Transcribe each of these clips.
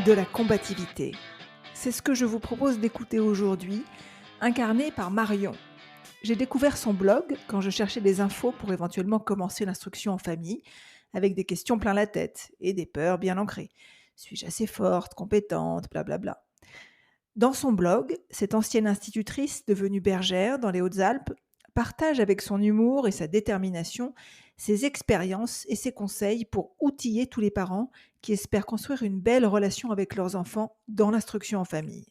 de la combativité. C'est ce que je vous propose d'écouter aujourd'hui, incarné par Marion. J'ai découvert son blog quand je cherchais des infos pour éventuellement commencer l'instruction en famille, avec des questions plein la tête et des peurs bien ancrées. Suis-je assez forte, compétente, blablabla. Dans son blog, cette ancienne institutrice devenue bergère dans les Hautes-Alpes partage avec son humour et sa détermination ses expériences et ses conseils pour outiller tous les parents qui espèrent construire une belle relation avec leurs enfants dans l'instruction en famille.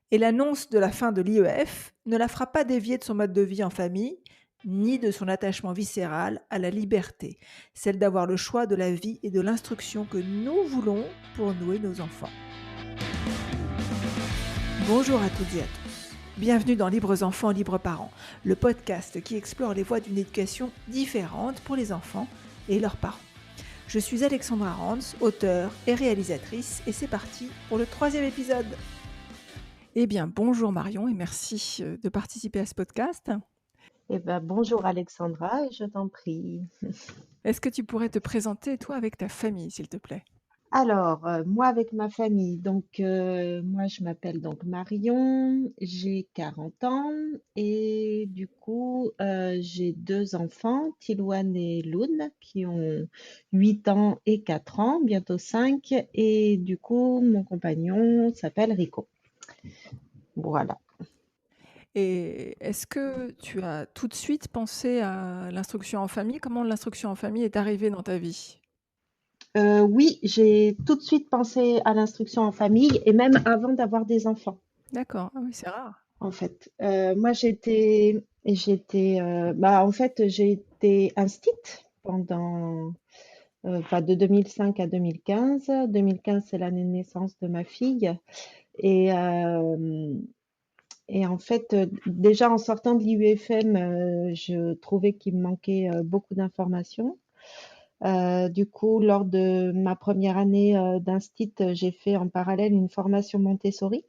Et l'annonce de la fin de l'IEF ne la fera pas dévier de son mode de vie en famille, ni de son attachement viscéral à la liberté, celle d'avoir le choix de la vie et de l'instruction que nous voulons pour nous et nos enfants. Bonjour à toutes et à tous. Bienvenue dans Libres enfants, libres parents, le podcast qui explore les voies d'une éducation différente pour les enfants et leurs parents. Je suis Alexandra Rantz, auteure et réalisatrice, et c'est parti pour le 3e épisode. Eh bien, bonjour Marion et merci de participer à ce podcast. Bonjour Alexandra, et je t'en prie. Est-ce que tu pourrais te présenter, toi, avec ta famille, s'il te plaît? Alors, moi avec ma famille, moi je m'appelle donc Marion, j'ai 40 ans et du coup j'ai deux enfants, Tilouane et Loun, qui ont 8 ans et 4 ans, bientôt 5, et du coup mon compagnon s'appelle Rico. Voilà. Et est-ce que tu as tout de suite pensé à l'instruction en famille? Comment l'instruction en famille est arrivée dans ta vie? Oui, j'ai tout de suite pensé à l'instruction en famille et même avant d'avoir des enfants. D'accord, ah oui, c'est rare. En fait, moi en fait, j'ai été instite pendant, enfin de 2005 à 2015. 2015, c'est l'année de naissance de ma fille et hem et en fait, déjà en sortant de l'IUFM, je trouvais qu'il me manquait, beaucoup d'informations. Du coup, lors de ma première année, d'instit, j'ai fait en parallèle une formation Montessori.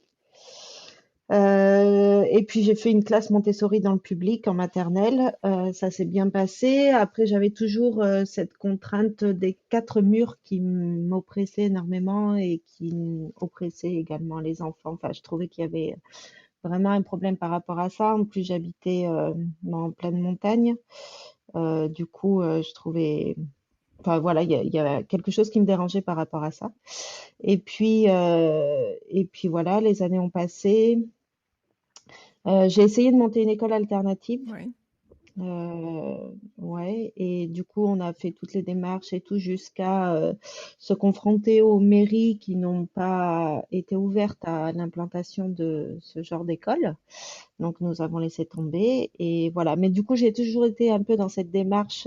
Et puis j'ai fait une classe Montessori dans le public en maternelle. Ça s'est bien passé. Après, j'avais toujours cette contrainte des quatre murs qui m'oppressait énormément et qui oppressait également les enfants. Enfin, je trouvais qu'il y avait vraiment un problème par rapport à ça. En plus, j'habitais en pleine montagne. Du coup, je trouvais, enfin voilà, il y a quelque chose qui me dérangeait par rapport à ça. Et puis voilà, les années ont passé. J'ai essayé de monter une école alternative. Oui. Ouais, et du coup, on a fait toutes les démarches et tout jusqu'à se confronter aux mairies qui n'ont pas été ouvertes à l'implantation de ce genre d'école. Donc, nous avons laissé tomber et voilà. Mais du coup, j'ai toujours été un peu dans cette démarche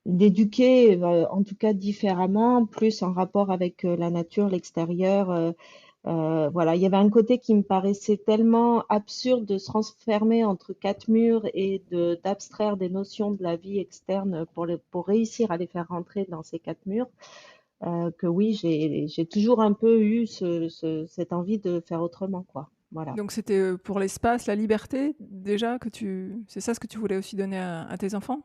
d'éduquer, en tout cas différemment, plus en rapport avec la nature, l'extérieur. Voilà, il y avait un côté qui me paraissait tellement absurde de se renfermer entre quatre murs et d'abstraire des notions de la vie externe pour réussir à les faire rentrer dans ces quatre murs, que oui, j'ai toujours un peu eu cette envie de faire autrement, quoi. Voilà. Donc c'était pour l'espace, la liberté, déjà, c'est ça ce que tu voulais aussi donner à tes enfants?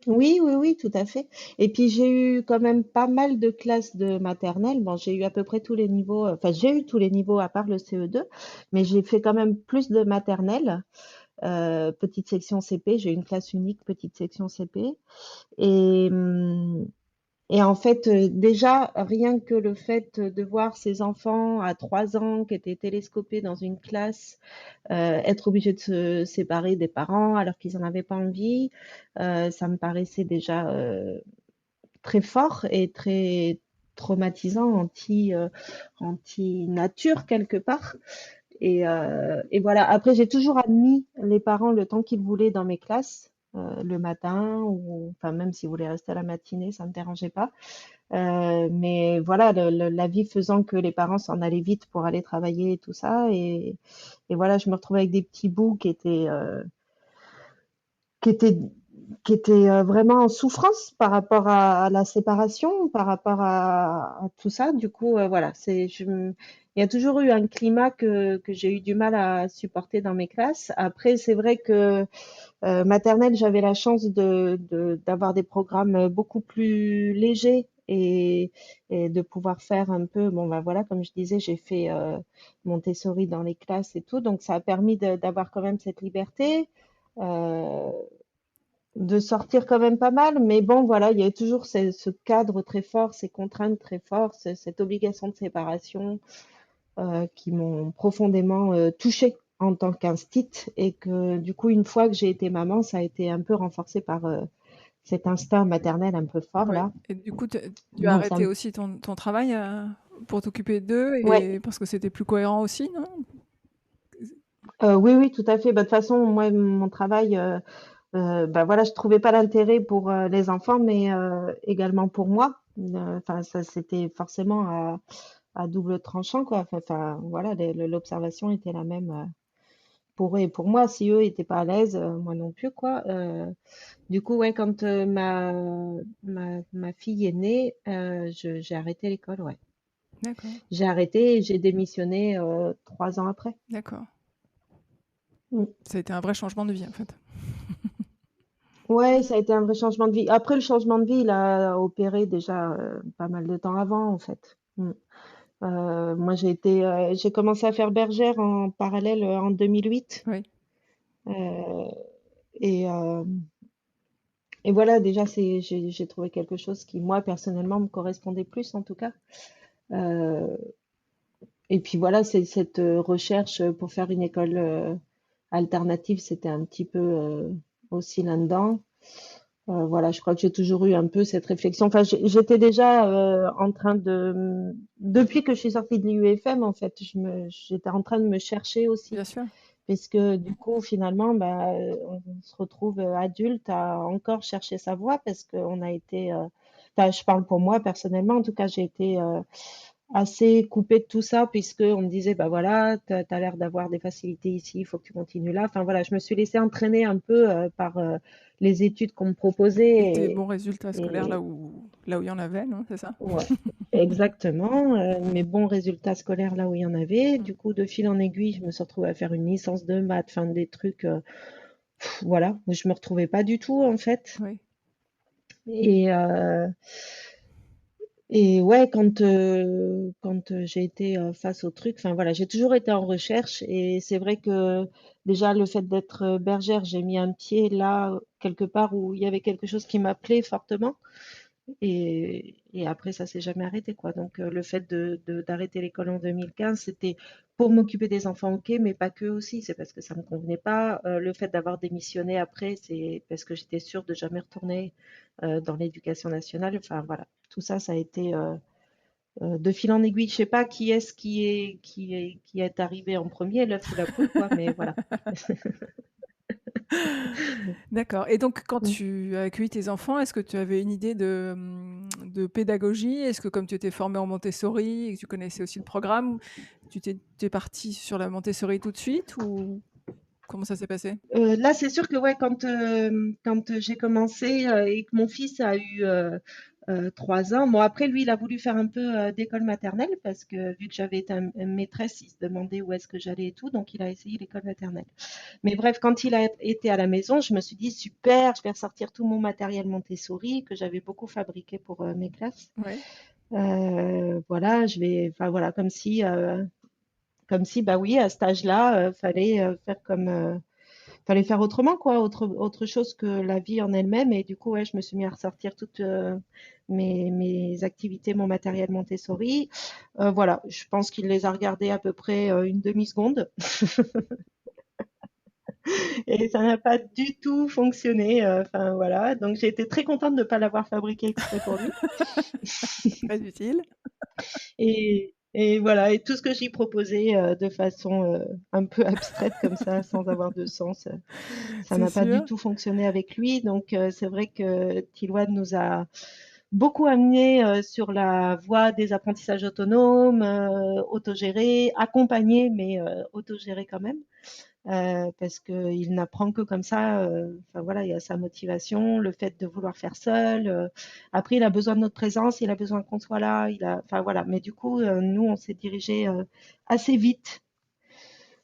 Oui, oui, oui, tout à fait. Et puis j'ai eu quand même pas mal de classes de maternelle. Bon, j'ai eu à peu près tous les niveaux, enfin j'ai eu tous les niveaux à part le CE2, mais j'ai fait quand même plus de maternelle. Petite section CP, j'ai eu une classe unique, petite section CP. Et, hum, et en fait, déjà, rien que le fait de voir ces enfants à 3 ans qui étaient télescopés dans une classe, être obligés de se séparer des parents alors qu'ils n'en avaient pas envie, ça me paraissait déjà très fort et très traumatisant, anti-nature quelque part. Et voilà. Après, j'ai toujours admis les parents le temps qu'ils voulaient dans mes classes, le matin, ou enfin même s'ils voulaient rester à la matinée, ça me dérangeait pas. Mais voilà, la vie faisant que les parents s'en allaient vite pour aller travailler et tout ça. Et voilà, je me retrouvais avec des petits bouts qui étaient, qui étaient vraiment en souffrance par rapport à la séparation, par rapport à tout ça. Du coup, voilà, il y a toujours eu un climat que j'ai eu du mal à supporter dans mes classes. Après, c'est vrai que maternelle, j'avais la chance d'avoir des programmes beaucoup plus légers et de pouvoir faire un peu, bon, bah voilà, comme je disais, j'ai fait Montessori dans les classes et tout, donc ça a permis d'avoir quand même cette liberté. Euh, de sortir quand même pas mal, mais bon, voilà, il y a toujours ce cadre très fort, ces contraintes très fortes, cette obligation de séparation qui m'ont profondément touchée en tant qu'instit et que du coup, une fois que j'ai été maman, ça a été un peu renforcé par cet instinct maternel un peu fort Oui. là. Et du coup, tu as Donc ça, arrêté aussi ton travail pour t'occuper d'eux ouais, et parce que c'était plus cohérent aussi, non? oui, oui, tout à fait. Bah, de toute façon, moi, mon travail, bah voilà, je trouvais pas l'intérêt pour les enfants, mais également pour moi. Enfin, ça, c'était forcément à double tranchant, quoi. Enfin, voilà, l'observation était la même pour eux et pour moi. Si eux étaient pas à l'aise, moi non plus, quoi. Du coup, ouais, quand ma fille est née, j'ai arrêté l'école, ouais. D'accord, J'ai arrêté et j'ai démissionné 3 ans après. d'accord. Mm. Ça a été un vrai changement de vie, en fait. Ouais, ça a été un vrai changement de vie. Après, le changement de vie, il a opéré déjà pas mal de temps avant, en fait. Mm. Moi, j'ai commencé à faire bergère en parallèle en 2008. Oui, Euh, et, euh, et voilà, déjà, j'ai trouvé quelque chose qui, moi, personnellement, me correspondait plus, en tout cas. Euh, et puis voilà, c'est cette recherche pour faire une école alternative, c'était un petit peu aussi là-dedans. Voilà, je crois que j'ai toujours eu un peu cette réflexion. Enfin, j'étais déjà en train depuis que je suis sortie de l'IUFM, en fait, j'étais en train de me chercher aussi. bien sûr. Puisque du coup, finalement, bah, on se retrouve adulte à encore chercher sa voie parce qu'on a été, enfin, je parle pour moi personnellement, en tout cas, j'ai été assez coupée de tout ça puisque on me disait, bah voilà, t'as l'air d'avoir des facilités ici, il faut que tu continues là. Enfin voilà, je me suis laissée entraîner un peu par les études qu'on me Et tes proposait bons résultats scolaires et là où il y en avait, non? C'est ça? ouais, exactement. Mes bons résultats scolaires là où il y en avait. Mm. Du coup, de fil en aiguille, je me suis retrouvée à faire une licence de maths, enfin des trucs. Voilà, je me retrouvais pas du tout en fait. Oui, Et, euh, et ouais, quand j'ai été face au truc, enfin voilà, j'ai toujours été en recherche et c'est vrai que déjà le fait d'être bergère, j'ai mis un pied là quelque part où il y avait quelque chose qui m'appelait fortement. Et après, ça s'est jamais arrêté, quoi. Donc, le fait d'arrêter l'école en 2015, c'était pour m'occuper des enfants, ok, mais pas que aussi. C'est parce que ça me convenait pas. Le fait d'avoir démissionné après, c'est parce que j'étais sûre de jamais retourner dans l'éducation nationale. Enfin, voilà. Tout ça, ça a été de fil en aiguille. Je sais pas qui est arrivé en premier, l'œuf ou la poule, quoi, mais voilà. d'accord. Et donc, quand tu as accueilli tes enfants, est-ce que tu avais une idée de pédagogie? Est-ce que comme tu étais formée en Montessori et que tu connaissais aussi le programme, tu es partie sur la Montessori tout de suite ou comment ça s'est passé? Là, c'est sûr que ouais, quand j'ai commencé et que mon fils a eu 3 ans, bon après lui, il a voulu faire un peu d'école maternelle parce que vu que j'avais été maîtresse, il se demandait où est-ce que j'allais et tout, donc il a essayé l'école maternelle. Mais bref, quand il a été à la maison, je me suis dit super, je vais ressortir tout mon matériel Montessori que j'avais beaucoup fabriqué pour mes classes. Oui, Voilà, enfin voilà, comme si, bah oui, à cet âge-là, fallait faire autrement, quoi, autre chose que la vie en elle-même. Et du coup, ouais, je me suis mis à ressortir toutes mes activités, mon matériel Montessori. Voilà, je pense qu'il les a regardées à peu près une demi-seconde. Et ça n'a pas du tout fonctionné. Enfin, voilà. Donc, j'ai été très contente de ne pas l'avoir fabriqué exprès pour lui. très utile. Et voilà, et tout ce que j'y proposais de façon un peu abstraite comme ça, sans avoir de sens, ça C'est n'a pas du sûr. tout fonctionné avec lui. Donc c'est vrai que Tiloine nous a beaucoup amené sur la voie des apprentissages autonomes, autogérés, accompagnés, mais autogérés quand même. Parce qu'il n'apprend que comme ça. Enfin voilà, il y a sa motivation, le fait de vouloir faire seul. Après, il a besoin de notre présence, il a besoin qu'on soit là. Enfin voilà. Mais du coup, nous, on s'est dirigé assez vite,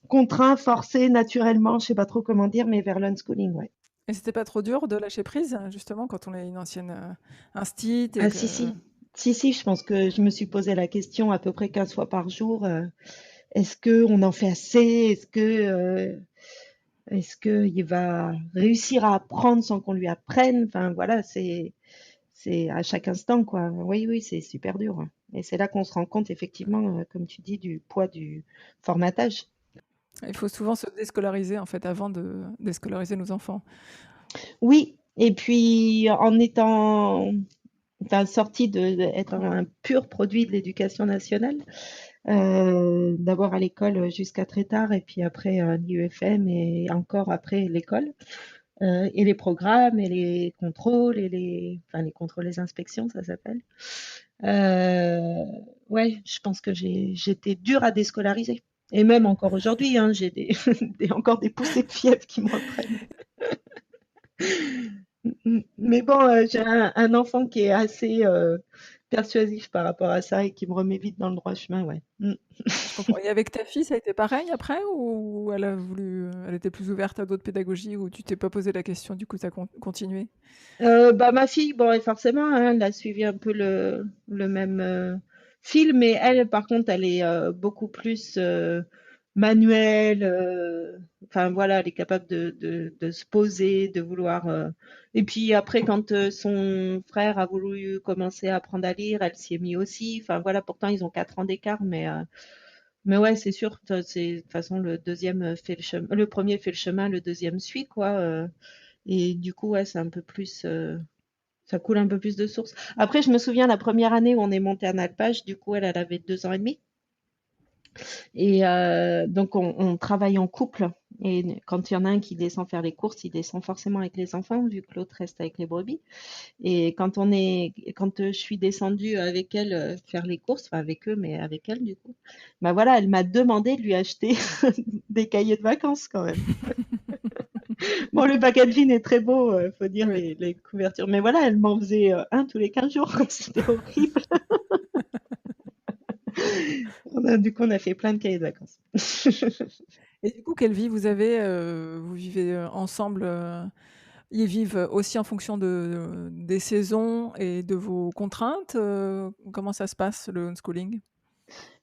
contraint, forcé, naturellement, je sais pas trop comment dire, mais vers l'unschooling, ouais. Et c'était pas trop dur de lâcher prise, justement, quand on est une ancienne instite et Ah que si si. Si, si, je pense que je me suis posé la question à peu près 15 fois par jour. Est-ce que on en fait assez? Est-ce que il va réussir à apprendre sans qu'on lui apprenne? Enfin, voilà, c'est à chaque instant, quoi. Oui, oui, c'est super dur, hein. Et c'est là qu'on se rend compte, effectivement, comme tu dis, du poids du formatage. Il faut souvent se déscolariser, en fait, avant de déscolariser nos enfants. Oui, et puis en étant, enfin, sorti être un pur produit de l'éducation nationale, d'abord à l'école jusqu'à très tard, et puis après l'IEFM, et encore après l'école, et les programmes, et les contrôles, enfin les contrôles, les inspections, ça s'appelle. Euh, ouais, je pense que j'étais dure à déscolariser. Et même encore aujourd'hui, hein, j'ai encore des poussées de fièvre qui me reprennent. Mais bon, j'ai un enfant qui est assez persuasif par rapport à ça et qui me remet vite dans le droit chemin, ouais. Je comprends. Et avec ta fille, ça a été pareil après ou elle a voulu, elle était plus ouverte à d'autres pédagogies ou tu t'es pas posé la question, du coup tu as continué? Bah, ma fille, bon, et forcément, hein, elle a suivi un peu le même fil, mais elle, par contre, elle est beaucoup plus manuelle. Enfin, voilà, elle est capable de se poser, de vouloir. Et puis après, quand son frère a voulu commencer à apprendre à lire, elle s'y est mise aussi. Enfin, voilà, pourtant, ils ont 4 ans d'écart, mais ouais, c'est sûr, de toute façon, le deuxième fait le chemin, le premier fait le chemin, le deuxième suit, quoi. Et du coup, ouais, c'est un peu plus. Ça coule un peu plus de source. Après, je me souviens la première année où on est monté en alpage, du coup, elle avait 2 ans et demi. Et donc, on travaille en couple. Et quand il y en a un qui descend faire les courses, il descend forcément avec les enfants, vu que l'autre reste avec les brebis. Et quand je suis descendue avec elle faire les courses, enfin avec eux, mais avec elle, du coup, bah voilà, elle m'a demandé de lui acheter des cahiers de vacances quand même. Bon, le packaging est très beau, faut dire, Oui. les couvertures. Mais voilà, elle m'en faisait un tous les 15 jours. C'était horrible. Du coup, on a fait plein de cahiers de vacances. Et du coup, quelle vie vous avez? Vous vivez, ensemble, ils vivent aussi en fonction des saisons et de vos contraintes? Comment ça se passe le homeschooling?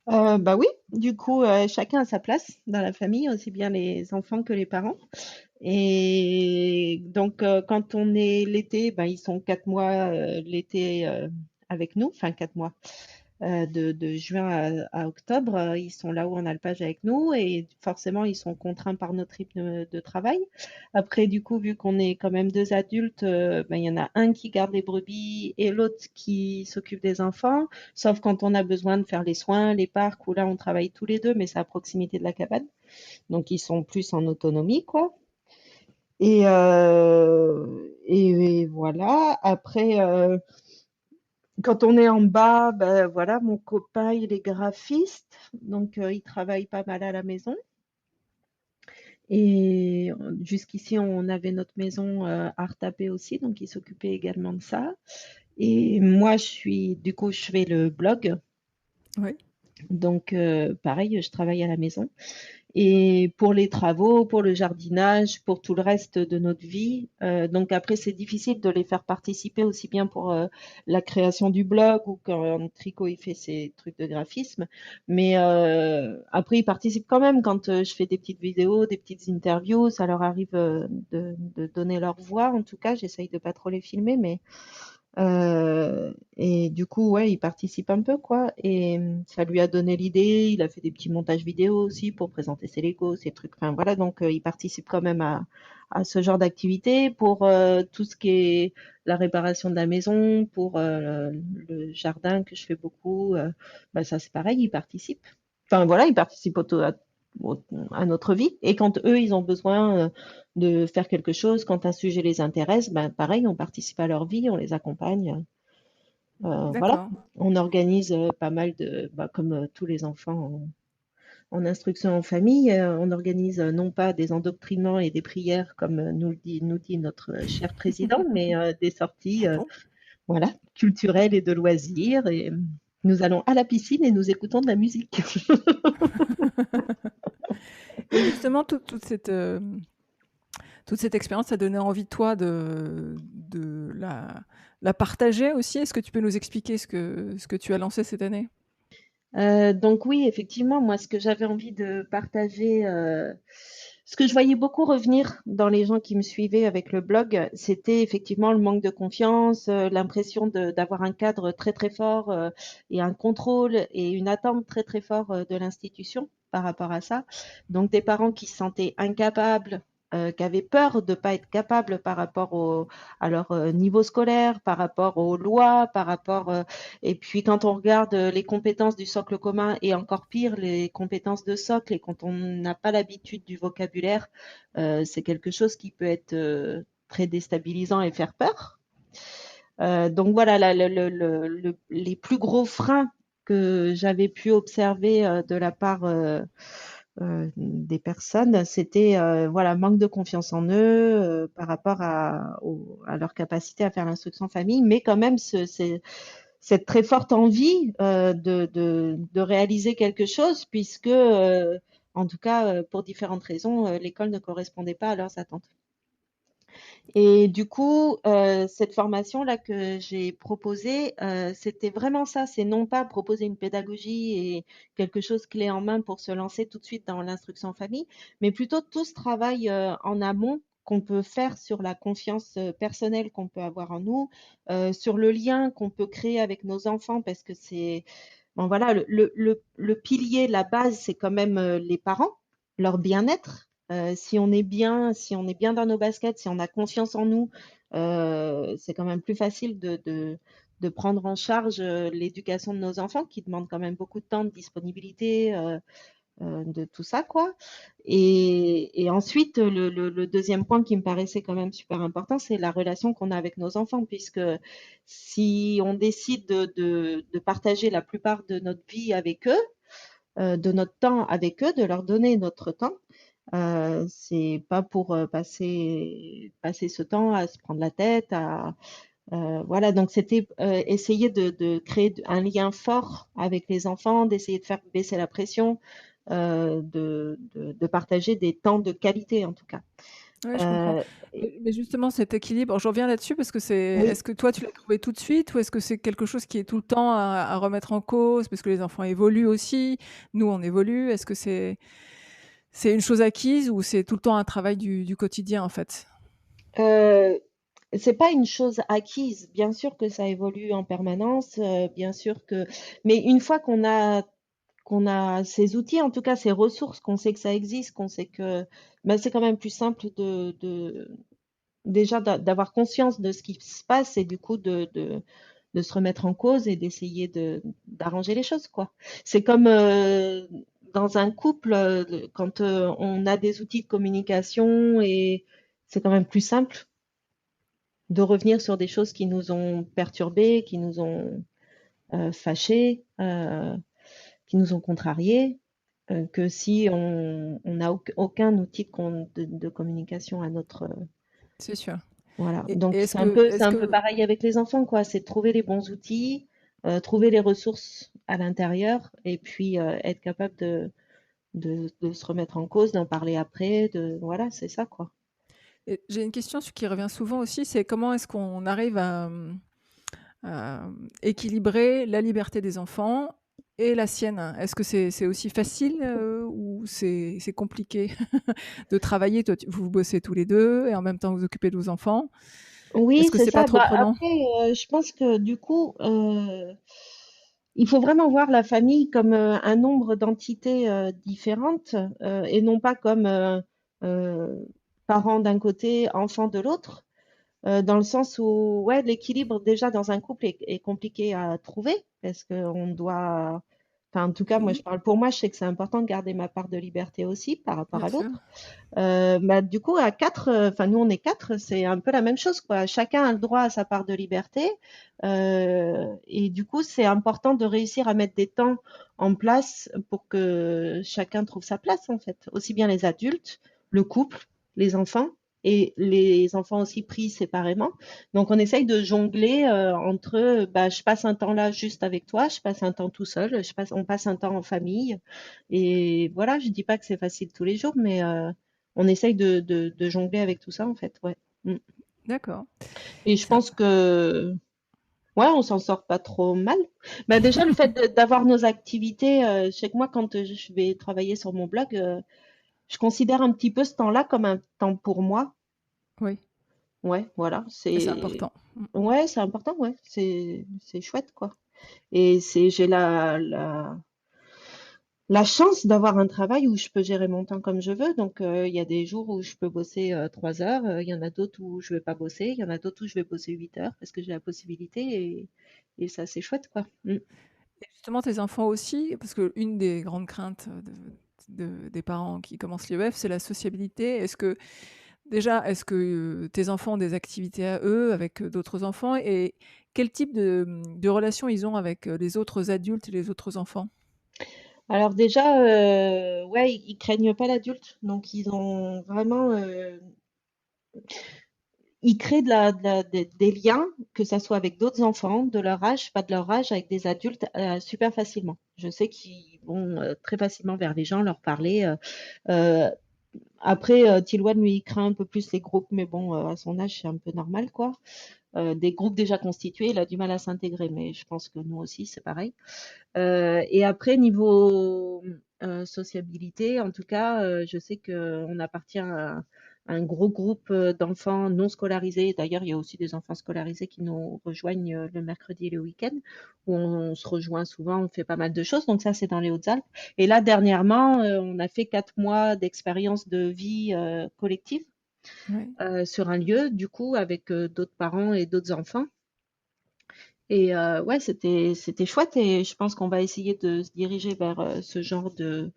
Bah oui, du coup, chacun a sa place dans la famille, aussi bien les enfants que les parents. Et donc, quand on est l'été, ben, ils sont 4 mois l'été avec nous, enfin 4 mois. De juin à octobre, ils sont là où en alpage avec nous et forcément ils sont contraints par notre rythme de travail. Après, du coup, vu qu'on est quand même deux adultes, ben, il y en a un qui garde les brebis et l'autre qui s'occupe des enfants, sauf quand on a besoin de faire les soins, les parcs, où là on travaille tous les deux, mais c'est à proximité de la cabane. Donc ils sont plus en autonomie, quoi. Et voilà. Après, quand on est en bas, ben voilà, mon copain, il est graphiste, donc il travaille pas mal à la maison. Et jusqu'ici, on avait notre maison à retaper aussi, donc il s'occupait également de ça. Et moi, du coup, je fais le blog, Oui. donc pareil, je travaille à la maison. Et pour les travaux, pour le jardinage, pour tout le reste de notre vie. Donc après, c'est difficile de les faire participer aussi bien pour la création du blog ou quand Tricot il fait ses trucs de graphisme. Mais après, ils participent quand même quand je fais des petites vidéos, des petites interviews. Ça leur arrive de donner leur voix. En tout cas, j'essaye de pas trop les filmer, mais et du coup, ouais, il participe un peu, quoi. Et ça lui a donné l'idée. Il a fait des petits montages vidéo aussi pour présenter ses Legos, ses trucs. Enfin, voilà, donc il participe quand même à ce genre d'activité pour tout ce qui est la réparation de la maison, pour le jardin que je fais beaucoup. Bah, ça, c'est pareil, il participe. Enfin, voilà, il participe à notre vie. Et quand eux, ils ont besoin de faire quelque chose, quand un sujet les intéresse, ben pareil, on participe à leur vie, on les accompagne. Voilà, D'accord. on organise pas mal bah, comme tous les enfants en instruction en famille, on organise non pas des endoctrinements et des prières comme nous dit notre cher président, mais des sorties Ah bon? voilà, culturelles et de loisirs. Et nous allons à la piscine et nous écoutons de la musique. Et justement, toute cette expérience t'a donné envie, toi, de la partager aussi? Est-ce que tu peux nous expliquer ce que tu as lancé cette année? Donc oui, effectivement, moi, ce que j'avais envie de partager, ce que je voyais beaucoup revenir dans les gens qui me suivaient avec le blog, c'était effectivement le manque de confiance, l'impression d'avoir un cadre très très fort et un contrôle et une attente très très fort de l'institution par rapport à ça. Donc des parents qui se sentaient incapables, qui avaient peur de ne pas être capables par rapport à leur niveau scolaire, par rapport aux lois, par rapport et puis quand on regarde les compétences du socle commun et encore pire les compétences de socle et quand on n'a pas l'habitude du vocabulaire, c'est quelque chose qui peut être très déstabilisant et faire peur. Donc voilà, les plus gros freins que j'avais pu observer de la part des personnes, c'était voilà manque de confiance en eux par rapport à leur capacité à faire l'instruction famille, mais quand même cette très forte envie de réaliser quelque chose, puisque, en tout cas, pour différentes raisons, l'école ne correspondait pas à leurs attentes. Et du coup, cette formation-là que j'ai proposée, c'était vraiment ça. C'est non pas proposer une pédagogie et quelque chose clé en main pour se lancer tout de suite dans l'instruction en famille, mais plutôt tout ce travail en amont qu'on peut faire sur la confiance personnelle qu'on peut avoir en nous, sur le lien qu'on peut créer avec nos enfants, parce que c'est, bon voilà, le pilier, la base, c'est quand même les parents, leur bien-être. Si on est bien dans nos baskets, si on a confiance en nous, c'est quand même plus facile de prendre en charge l'éducation de nos enfants qui demande quand même beaucoup de temps, de disponibilité, de tout ça, quoi. Et ensuite, le deuxième point qui me paraissait quand même super important, c'est la relation qu'on a avec nos enfants, puisque si on décide de partager la plupart de notre vie avec eux, de notre temps avec eux, de leur donner notre temps, c'est pas pour passer ce temps à se prendre la tête, voilà, donc c'était essayer de créer un lien fort avec les enfants, d'essayer de faire baisser la pression, de partager des temps de qualité en tout cas. Ouais, je comprends. Euh, et- Mais justement, cet équilibre, je reviens là-dessus parce que c'est oui, est-ce que toi, tu l'as trouvé tout de suite ou est-ce que c'est quelque chose qui est tout le temps à remettre en cause? Parce que les enfants évoluent aussi, nous, on évolue. Est-ce que c'est une chose acquise ou c'est tout le temps un travail du quotidien, en fait? euh, c'est pas une chose acquise. Bien sûr que ça évolue en permanence, bien sûr que, mais une fois qu'on a ces outils, en tout cas ces ressources, qu'on sait que ça existe, qu'on sait que ben, c'est quand même plus simple déjà d'avoir conscience de ce qui se passe et du coup de se remettre en cause et d'essayer d'arranger les choses, quoi. C'est comme dans un couple, quand on a des outils de communication et c'est quand même plus simple de revenir sur des choses qui nous ont perturbés, qui nous ont fâchés, qui nous ont contrariés, que si on n'a aucun outil de communication à notre, C'est sûr. voilà. Et Donc c'est est-ce un peu que pareil avec les enfants, quoi. C'est de trouver les bons outils, trouver les ressources à l'intérieur, et puis être capable de se remettre en cause, d'en parler après, voilà, c'est ça, quoi. et j'ai une question qui revient souvent aussi, c'est comment est-ce qu'on arrive à équilibrer la liberté des enfants et la sienne? Est-ce que c'est aussi facile, ou c'est compliqué de travailler? Toi, vous bossez tous les 2 et en même temps vous occupez de vos enfants. Oui, Est-ce que c'est c'est pas ça. trop Bah, prenant? après, je pense que du coup, il faut vraiment voir la famille comme un nombre d'entités différentes et non pas comme euh, parents d'un côté, enfants de l'autre. Dans le sens où ouais, l'équilibre déjà dans un couple est compliqué à trouver parce qu'on doit, enfin en tout cas moi je Oui, parle pour moi, je sais que c'est important de garder ma part de liberté aussi par rapport bien à sûr. l'autre. Bah, du coup à quatre, enfin nous on est quatre, c'est un peu la même chose quoi. Chacun a le droit à sa part de liberté et du coup c'est important de réussir à mettre des temps en place pour que chacun trouve sa place en fait, aussi bien les adultes, le couple, les enfants et les enfants aussi pris séparément. Donc on essaye de jongler entre bah, je passe un temps là juste avec toi, je passe un temps tout seul, on passe un temps en famille. Et voilà, je dis pas que c'est facile tous les jours, mais on essaye de jongler avec tout ça en fait, ouais. Mm. D'accord. Et je C'est un pense que, ouais, on s'en sort pas trop mal. Bah, déjà, le fait d'avoir nos activités, je sais que moi, quand je vais travailler sur mon blog, je considère un petit peu ce temps-là comme un temps pour moi. Oui, Ouais, voilà, et c'est c'est, important. Mmh. ouais, c'est important, ouais, c'est chouette, quoi. Et j'ai la chance d'avoir un travail où je peux gérer mon temps comme je veux. Donc, il y a des jours où je peux bosser 3 heures, il y en a d'autres où je vais pas bosser, il y en a d'autres où je vais bosser 8 heures parce que j'ai la possibilité et ça, c'est chouette, quoi. Mm. Et justement, tes enfants aussi, parce qu'une des grandes craintes des parents qui commencent l'IEF, c'est la sociabilité. Est-ce que tes enfants ont des activités à eux avec d'autres enfants et quel type de relation ils ont avec les autres adultes et les autres enfants? Alors déjà, ouais, ils craignent pas l'adulte, donc ils ont vraiment, ils créent des liens, que ça soit avec d'autres enfants de leur âge, pas de leur âge, avec des adultes super facilement. Je sais qu'ils vont très facilement vers les gens, leur parler. Euh, Après, Tilwan, lui, il craint un peu plus les groupes, mais bon, à son âge, c'est un peu normal, quoi. Des groupes déjà constitués, il a du mal à s'intégrer, mais je pense que nous aussi, c'est pareil. Et après, niveau sociabilité, en tout cas, je sais qu'on appartient à un gros groupe d'enfants non scolarisés. D'ailleurs, il y a aussi des enfants scolarisés qui nous rejoignent le mercredi et le week-end, où on se rejoint souvent, on fait pas mal de choses. Donc ça, c'est dans les Hautes-Alpes. Et là, dernièrement, on a fait 4 mois d'expérience de vie collective Oui. sur un lieu, du coup, avec d'autres parents et d'autres enfants. Et ouais, c'était chouette et je pense qu'on va essayer de se diriger vers ce genre de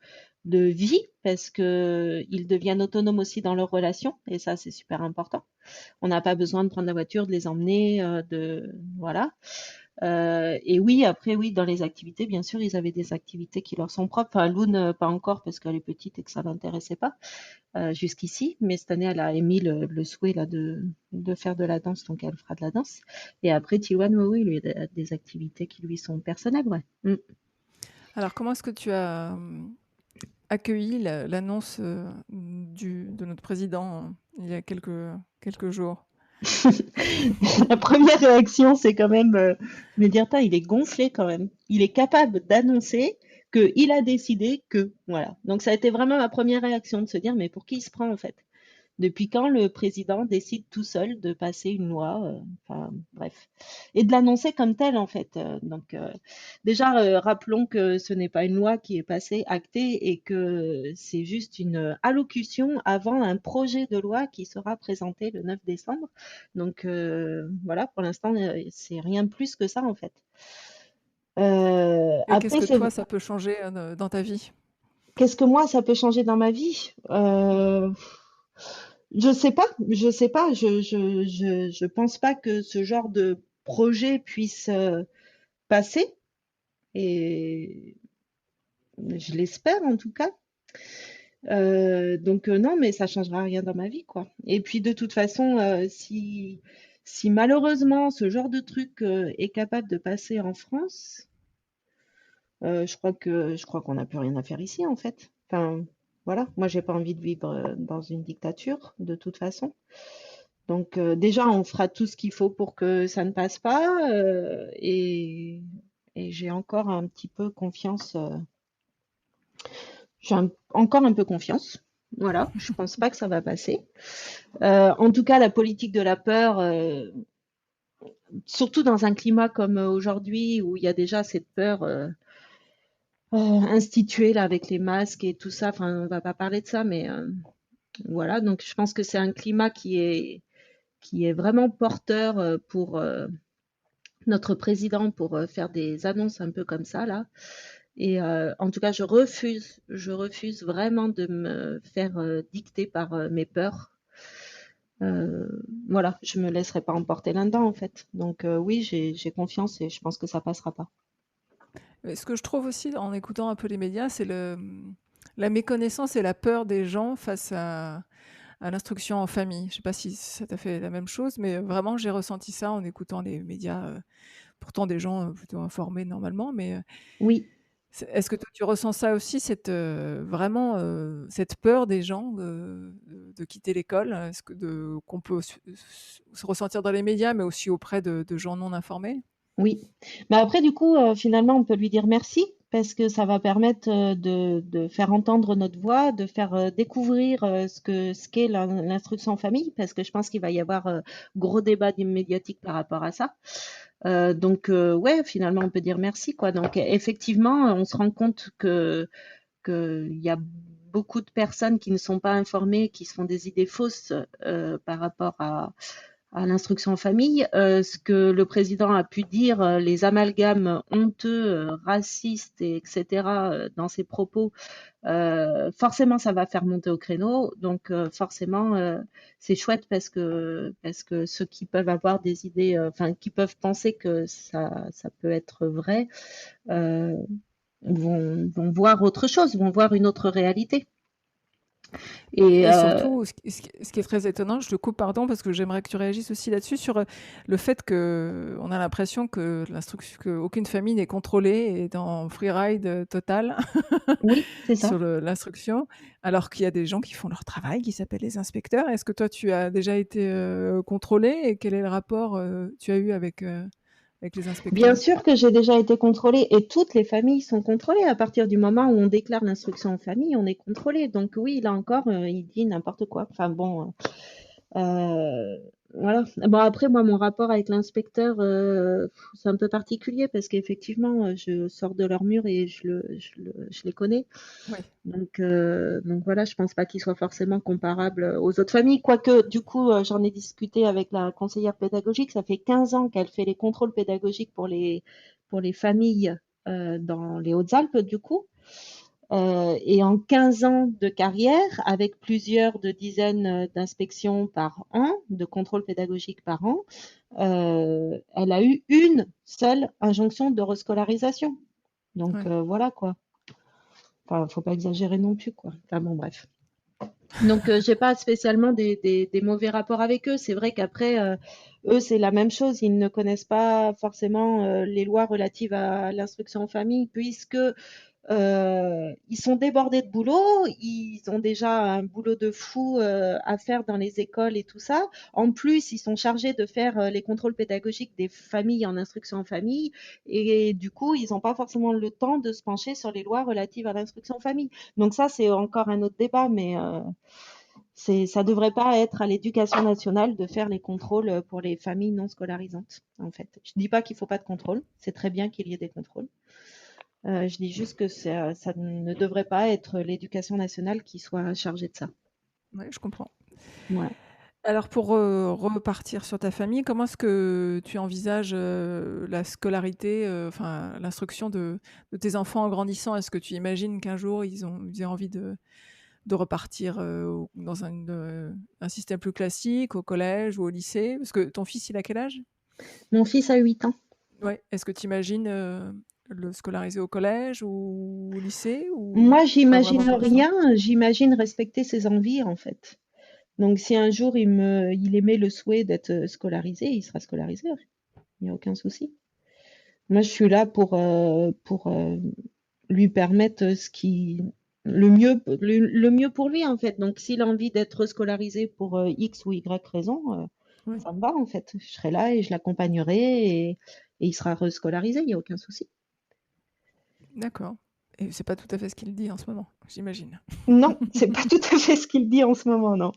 vie parce que ils deviennent autonomes aussi dans leurs relations et ça, c'est super important. On n'a pas besoin de prendre la voiture, de les emmener, voilà. Et oui, après, oui, dans les activités, bien sûr, ils avaient des activités qui leur sont propres. Enfin, Loune, pas encore parce qu'elle est petite et que ça l'intéressait pas jusqu'ici, mais cette année, elle a émis le souhait là, de faire de la danse, donc elle fera de la danse. Et après, Tiwan, oui, oui, lui, il a des activités qui lui sont personnelles, ouais. Mm. Alors, comment est-ce que tu as accueilli l'annonce de notre président il y a quelques jours? La première réaction, c'est quand même me dire, il est gonflé quand même. Il est capable d'annoncer qu'il a décidé que, voilà. Donc ça a été vraiment ma première réaction de se dire, mais pour qui il se prend en fait? Depuis quand le président décide tout seul de passer une loi, enfin bref, et de l'annoncer comme telle en fait. Donc déjà, rappelons que ce n'est pas une loi qui est passée, actée, et que c'est juste une allocution avant un projet de loi qui sera présenté le 9 décembre. Donc voilà, pour l'instant, c'est rien de plus que ça en fait. Et qu'est-ce Après, que c'est toi, ça peut changer dans ta vie? qu'est-ce que moi ça peut changer dans ma vie? Je sais pas, je sais pas, je pense pas que ce genre de projet puisse passer et je l'espère en tout cas. Donc non, mais ça changera rien dans ma vie, quoi. Et puis de toute façon, si malheureusement ce genre de truc est capable de passer en France, je crois qu'on n'a plus rien à faire ici en fait. Enfin, voilà, moi j'ai pas envie de vivre dans une dictature de toute façon. Donc déjà, on fera tout ce qu'il faut pour que ça ne passe pas. Et j'ai encore un petit peu confiance. Encore un peu confiance. Voilà, je pense pas que ça va passer. En tout cas, la politique de la peur, surtout dans un climat comme aujourd'hui où il y a déjà cette peur instituée là avec les masques et tout ça. Enfin, on va pas parler de ça, mais voilà. Donc, je pense que c'est un climat qui est vraiment porteur pour notre président pour faire des annonces un peu comme ça là. Et en tout cas, je refuse vraiment de me faire dicter par mes peurs. Euh, voilà, je me laisserai pas emporter là-dedans en fait. Donc oui, j'ai confiance et je pense que ça passera pas. Mais ce que je trouve aussi en écoutant un peu les médias, c'est la méconnaissance et la peur des gens face à l'instruction en famille. Je sais pas si ça t'a fait la même chose, mais vraiment j'ai ressenti ça en écoutant les médias, pourtant des gens, plutôt informés normalement, mais Oui, Est-ce que toi tu ressens ça aussi, vraiment, cette peur des gens de quitter l'école? Est-ce que de qu'on peut se ressentir dans les médias, mais aussi auprès de gens non informés? Oui. Bah, après du coup, finalement, on peut lui dire merci parce que ça va permettre, de faire entendre notre voix, de faire, découvrir, ce qu'est l'instruction en famille parce que je pense qu'il va y avoir, gros débat médiatique par rapport à ça. Donc ouais, finalement, on peut dire merci, quoi. Donc effectivement, on se rend compte qu'il y a beaucoup de personnes qui ne sont pas informées, qui se font des idées fausses, par rapport à l'instruction en famille. Ce que le président a pu dire, les amalgames honteux, racistes, etc., dans ses propos, forcément, ça va faire monter au créneau. Donc, forcément, c'est chouette parce que ceux qui peuvent avoir des idées, enfin, qui peuvent penser que ça peut être vrai, euh, vont voir autre chose, vont voir une autre réalité. Et Et surtout, ce qui est très étonnant, je te coupe, pardon, parce que j'aimerais que tu réagisses aussi là-dessus, sur le fait qu'on a l'impression qu'aucune famille n'est contrôlée et est en freeride total oui, c'est ça. sur l'instruction, alors qu'il y a des gens qui font leur travail, qui s'appellent les inspecteurs. Est-ce que toi, tu as déjà été contrôlé et quel est le rapport tu as eu avec les Bien inspecteurs? sûr que j'ai déjà été contrôlée et toutes les familles sont contrôlées. À partir du moment où on déclare l'instruction en famille, on est contrôlé. Donc oui, là encore, il dit n'importe quoi. Enfin bon, Heu, voilà. Bon après moi mon rapport avec l'inspecteur, c'est un peu particulier parce qu'effectivement, je sors de leur mur et je les connais. Oui, Donc voilà, je pense pas qu'il soit forcément comparable, aux autres familles. Quoique du coup, j'en ai discuté avec la conseillère pédagogique. Ça fait 15 ans qu'elle fait les contrôles pédagogiques pour les familles, dans les Hautes-Alpes du coup. Et en 15 ans de carrière, avec plusieurs de dizaines d'inspections par an, de contrôles pédagogiques par an, elle a eu une seule injonction de rescolarisation. Donc oui. voilà quoi. Enfin, faut pas exagérer non plus quoi. Enfin bon, bref. Donc j'ai pas spécialement des mauvais rapports avec eux. C'est vrai qu'après, eux, c'est la même chose. Ils ne connaissent pas forcément les lois relatives à l'instruction en famille, puisque ils sont débordés de boulot, ils ont déjà un boulot de fou à faire dans les écoles et tout ça. En plus, ils sont chargés de faire les contrôles pédagogiques des familles en instruction en famille et du coup, ils n'ont pas forcément le temps de se pencher sur les lois relatives à l'instruction en famille. Donc ça, c'est encore un autre débat, mais ça devrait pas être à l'éducation nationale de faire les contrôles pour les familles non scolarisantes, en fait. Je dis pas qu'il faut pas de contrôle, c'est très bien qu'il y ait des contrôles. Je dis juste que ça ne devrait pas être l'éducation nationale qui soit chargée de ça. Ouais, je comprends. Voilà. Alors pour, repartir sur ta famille, comment est-ce que tu envisages, la scolarité, enfin l'instruction de tes enfants en grandissant? Est-ce que tu imagines qu'un jour ils aient envie de repartir, dans un système plus classique, au collège ou au lycée? Parce que ton fils, il a quel âge? Mon fils a 8 ans. Ouais. Est-ce que tu imagines, le scolariser au collège ou au lycée ou Moi, pas vraiment j'imagine pour l'instant? rien, j'imagine respecter ses envies, en fait. Donc, si un jour il émet le souhait d'être scolarisé, il sera scolarisé. Il n'y a aucun souci. Moi, je suis là pour lui permettre le mieux pour lui, en fait. Donc, s'il a envie d'être scolarisé pour X ou Y raison, Ouais, ça me va, en fait. Je serai là et je l'accompagnerai et il sera rescolarisé, il n'y a aucun souci. d'accord, et c'est pas tout à fait ce qu'il dit en ce moment, j'imagine? Non, c'est pas tout à fait ce qu'il dit en ce moment, non,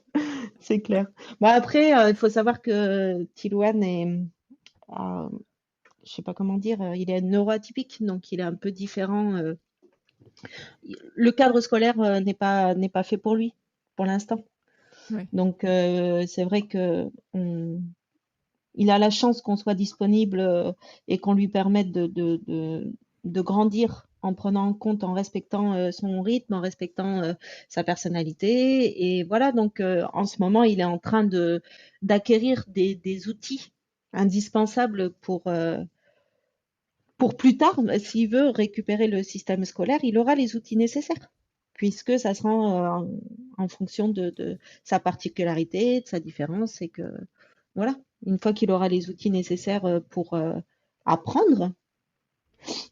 c'est clair. Bon, après, il faut savoir que Tilouane euh, je sais pas comment dire, il est neuroatypique, donc il est un peu différent. Le cadre scolaire n'est pas fait pour lui, pour l'instant. Ouais. Donc, c'est vrai que il a la chance qu'on soit disponible et qu'on lui permette de grandir en prenant en compte, en respectant son rythme, en respectant sa personnalité. Et voilà, donc en ce moment, il est en train d'acquérir des outils indispensables pour plus tard, s'il veut récupérer le système scolaire, il aura les outils nécessaires, puisque ça sera en fonction de sa particularité, de sa différence, et que voilà, une fois qu'il aura les outils nécessaires pour apprendre,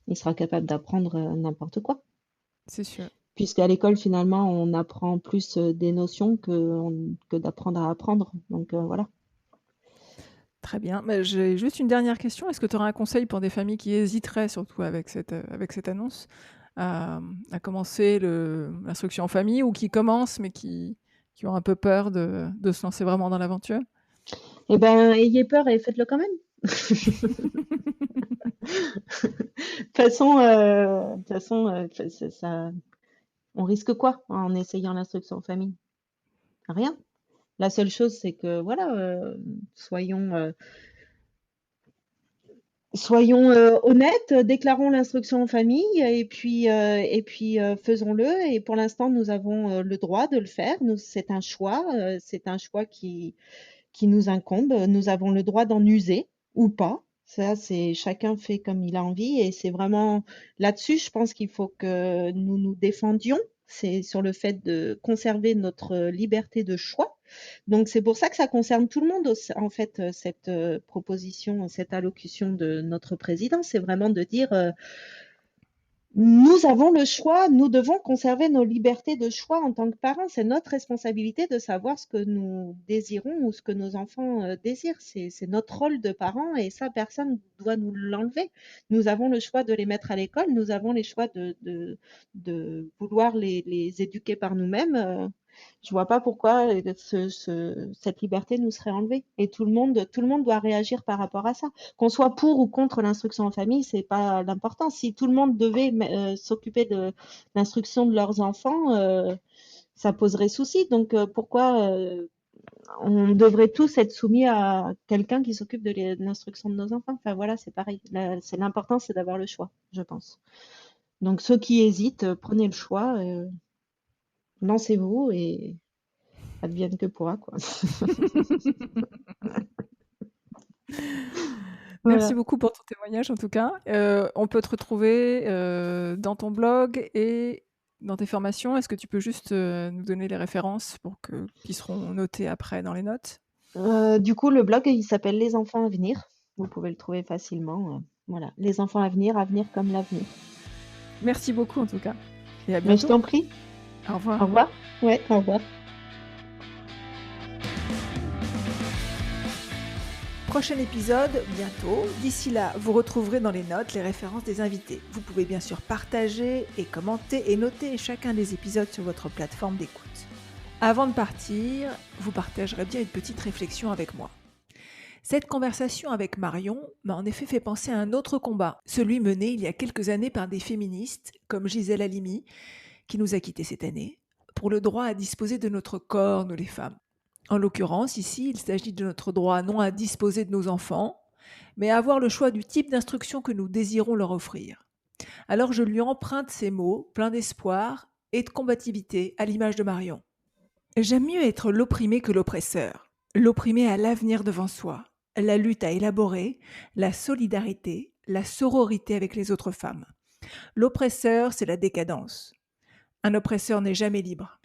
il sera capable d'apprendre n'importe quoi. C'est sûr. Puisqu'à l'école, finalement, on apprend plus des notions que d'apprendre à apprendre. Donc voilà. Très bien. Mais j'ai juste une dernière question. Est-ce que tu aurais un conseil pour des familles qui hésiteraient, surtout avec cette annonce, à commencer l'instruction en famille ou qui commencent mais qui ont un peu peur de se lancer vraiment dans l'aventure? Eh ben, ayez peur et faites-le quand même. Ça, on risque quoi en essayant l'instruction en famille? Rien. La seule chose, c'est que voilà, soyons, honnêtes, déclarons l'instruction en famille faisons-le. Et pour l'instant, nous avons le droit de le faire. C'est un choix qui nous incombe. Nous avons le droit d'en user ou pas. Ça, c'est chacun fait comme il a envie et c'est vraiment là-dessus, je pense qu'il faut que nous nous défendions. C'est sur le fait de conserver notre liberté de choix. Donc c'est pour ça que ça concerne tout le monde, en fait, cette proposition, cette allocution de notre président. C'est vraiment de dire nous avons le choix, nous devons conserver nos libertés de choix en tant que parents. C'est notre responsabilité de savoir ce que nous désirons ou ce que nos enfants désirent. C'est notre rôle de parents et ça, personne ne doit nous l'enlever. Nous avons le choix de les mettre à l'école, nous avons les choix de vouloir les éduquer par nous-mêmes. Je vois pas pourquoi cette liberté nous serait enlevée. Et tout le monde doit réagir par rapport à ça. Qu'on soit pour ou contre l'instruction en famille, c'est pas l'important. Si tout le monde devait s'occuper de l'instruction de leurs enfants, ça poserait souci. Donc pourquoi on devrait tous être soumis à quelqu'un qui s'occupe de l'instruction de nos enfants? Enfin voilà, c'est pareil. C'est l'important, c'est d'avoir le choix, je pense. Donc ceux qui hésitent, prenez le choix, lancez-vous et advienne que pourra, quoi. Merci Voilà. beaucoup pour ton témoignage en tout cas. On peut te retrouver, dans ton blog et dans tes formations. Est-ce que tu peux juste, nous donner les références qui seront notées après dans les notes? Du coup, le blog, il s'appelle Les enfants à venir. Vous pouvez le trouver facilement. Voilà, Les enfants à venir comme l'avenir. Merci beaucoup en tout cas et à Mais je bientôt. t'en prie. Au revoir. Au revoir. Ouais, au revoir. Prochain épisode, bientôt. D'ici là, vous retrouverez dans les notes les références des invités. Vous pouvez bien sûr partager et commenter et noter chacun des épisodes sur votre plateforme d'écoute. Avant de partir, vous partagerez bien une petite réflexion avec moi. Cette conversation avec Marion m'a en effet fait penser à un autre combat, celui mené il y a quelques années par des féministes comme Gisèle Halimi, qui nous a quittés cette année, pour le droit à disposer de notre corps, nous les femmes. En l'occurrence, ici, il s'agit de notre droit non à disposer de nos enfants, mais à avoir le choix du type d'instruction que nous désirons leur offrir. Alors je lui emprunte ces mots, pleins d'espoir et de combativité, à l'image de Marion. J'aime mieux être l'opprimé que l'oppresseur. L'opprimé a l'avenir devant soi, la lutte à élaborer, la solidarité, la sororité avec les autres femmes. L'oppresseur, c'est la décadence. Un oppresseur n'est jamais libre.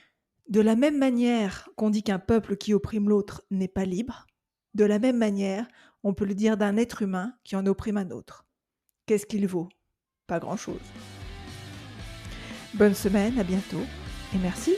De la même manière qu'on dit qu'un peuple qui opprime l'autre n'est pas libre, de la même manière, on peut le dire d'un être humain qui en opprime un autre. Qu'est-ce qu'il vaut? Pas grand-chose. Bonne semaine, à bientôt, et merci.